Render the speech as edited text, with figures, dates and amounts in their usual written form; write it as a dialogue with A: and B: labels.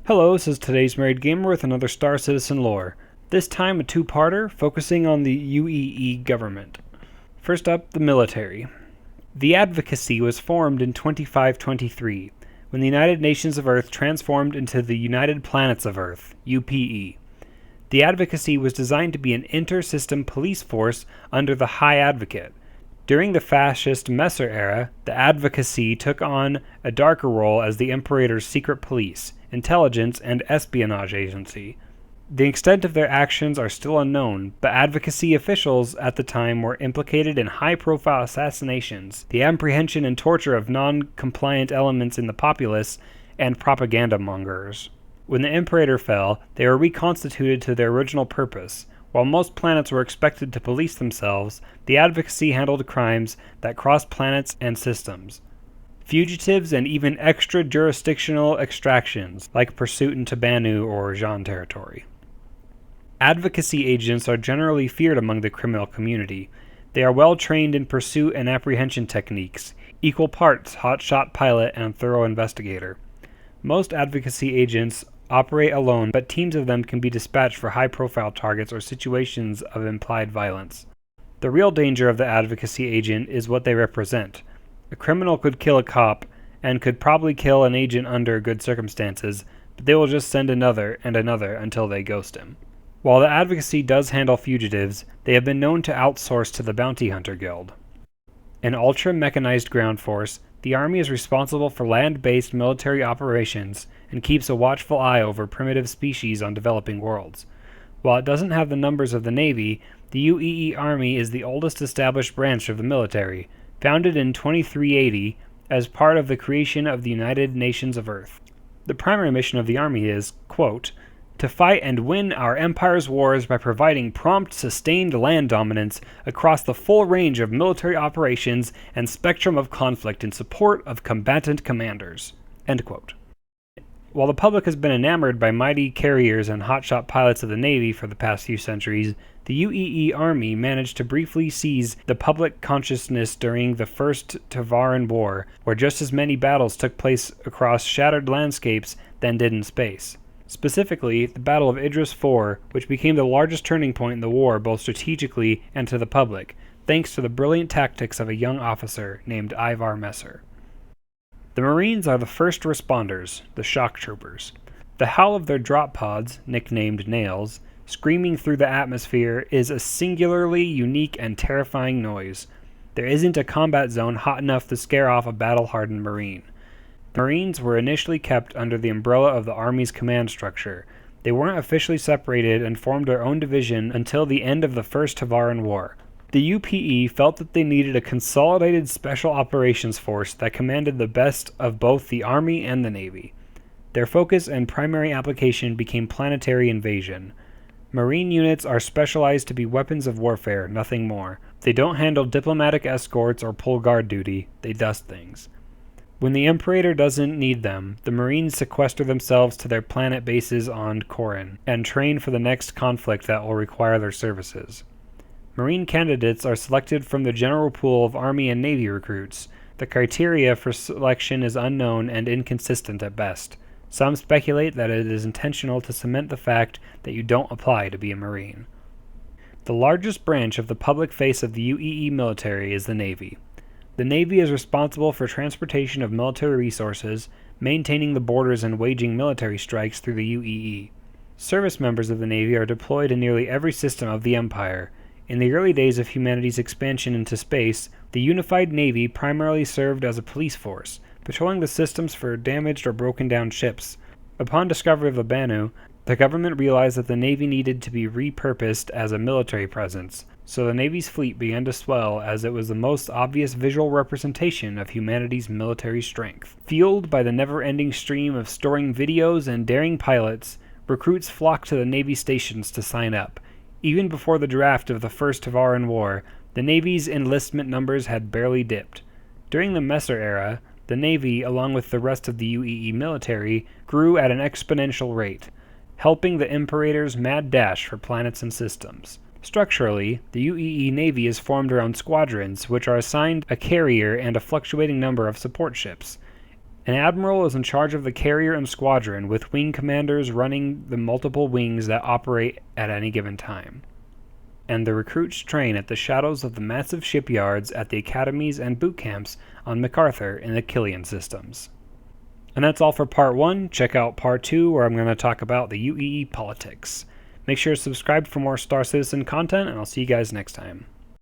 A: Hello, this is today's Married Gamer with another Star Citizen lore. This time a two-parter focusing on the UEE government. First up, the military. The Advocacy was formed in 2523, when the United Nations of Earth transformed into the United Planets of Earth, UPE. The Advocacy was designed to be an inter-system police force under the High Advocate. During the fascist Messer era, the Advocacy took on a darker role as the Imperator's secret police, intelligence, and espionage agency. The extent of their actions are still unknown, but Advocacy officials at the time were implicated in high-profile assassinations, the apprehension and torture of non-compliant elements in the populace, and propaganda mongers. When the Imperator fell, they were reconstituted to their original purpose. While most planets were expected to police themselves, the Advocacy handled crimes that crossed planets and systems. Fugitives and even extra-jurisdictional extractions, like pursuit into Banu or Jean territory. Advocacy agents are generally feared among the criminal community. They are well trained in pursuit and apprehension techniques, equal parts hotshot pilot and thorough investigator. Most Advocacy agents operate alone, but teams of them can be dispatched for high-profile targets or situations of implied violence. The real danger of the Advocacy agent is what they represent. A criminal could kill a cop, and could probably kill an agent under good circumstances, but they will just send another and another until they ghost him. While the Advocacy does handle fugitives, they have been known to outsource to the Bounty Hunter Guild. An ultra-mechanized ground force, the Army is responsible for land-based military operations and keeps a watchful eye over primitive species on developing worlds. While it doesn't have the numbers of the Navy, the UEE Army is the oldest established branch of the military, founded in 2380 as part of the creation of the United Nations of Earth. The primary mission of the Army is, quote, to fight and win our empire's wars by providing prompt, sustained land dominance across the full range of military operations and spectrum of conflict in support of combatant commanders. End quote. While the public has been enamored by mighty carriers and hotshot pilots of the Navy for the past few centuries, the UEE Army managed to briefly seize the public consciousness during the First Tavaran War, where just as many battles took place across shattered landscapes than did in space. Specifically, the Battle of Idris IV, which became the largest turning point in the war both strategically and to the public, thanks to the brilliant tactics of a young officer named Ivar Messer. The Marines are the first responders, the shock troopers. The howl of their drop pods, nicknamed nails, screaming through the atmosphere is a singularly unique and terrifying noise. There isn't a combat zone hot enough to scare off a battle-hardened Marine. The Marines were initially kept under the umbrella of the Army's command structure. They weren't officially separated and formed their own division until the end of the First Tavaran War. The UPE felt that they needed a consolidated special operations force that commanded the best of both the Army and the Navy. Their focus and primary application became planetary invasion. Marine units are specialized to be weapons of warfare, nothing more. They don't handle diplomatic escorts or pull guard duty, they dust things. When the Imperator doesn't need them, the Marines sequester themselves to their planet bases on Corin and train for the next conflict that will require their services. Marine candidates are selected from the general pool of Army and Navy recruits. The criteria for selection is unknown and inconsistent at best. Some speculate that it is intentional to cement the fact that you don't apply to be a Marine. The largest branch of the public face of the UEE military is the Navy. The Navy is responsible for transportation of military resources, maintaining the borders and waging military strikes through the UEE. Service members of the Navy are deployed in nearly every system of the Empire. In the early days of humanity's expansion into space, the unified Navy primarily served as a police force, patrolling the systems for damaged or broken down ships. Upon discovery of the Banu, the government realized that the Navy needed to be repurposed as a military presence, so the Navy's fleet began to swell as it was the most obvious visual representation of humanity's military strength. Fueled by the never-ending stream of storing videos and daring pilots, recruits flocked to the Navy stations to sign up. Even before the draft of the First Tavaran War, the Navy's enlistment numbers had barely dipped. During the Messer era, the Navy, along with the rest of the UEE military, grew at an exponential rate, helping the Imperator's mad dash for planets and systems. Structurally, the UEE Navy is formed around squadrons, which are assigned a carrier and a fluctuating number of support ships. An admiral is in charge of the carrier and squadron, with wing commanders running the multiple wings that operate at any given time. And the recruits train at the shadows of the massive shipyards at the academies and boot camps on MacArthur in the Killian systems. And that's all for Part 1. Check out Part 2, where I'm going to talk about the UEE politics. Make sure to subscribe for more Star Citizen content, and I'll see you guys next time.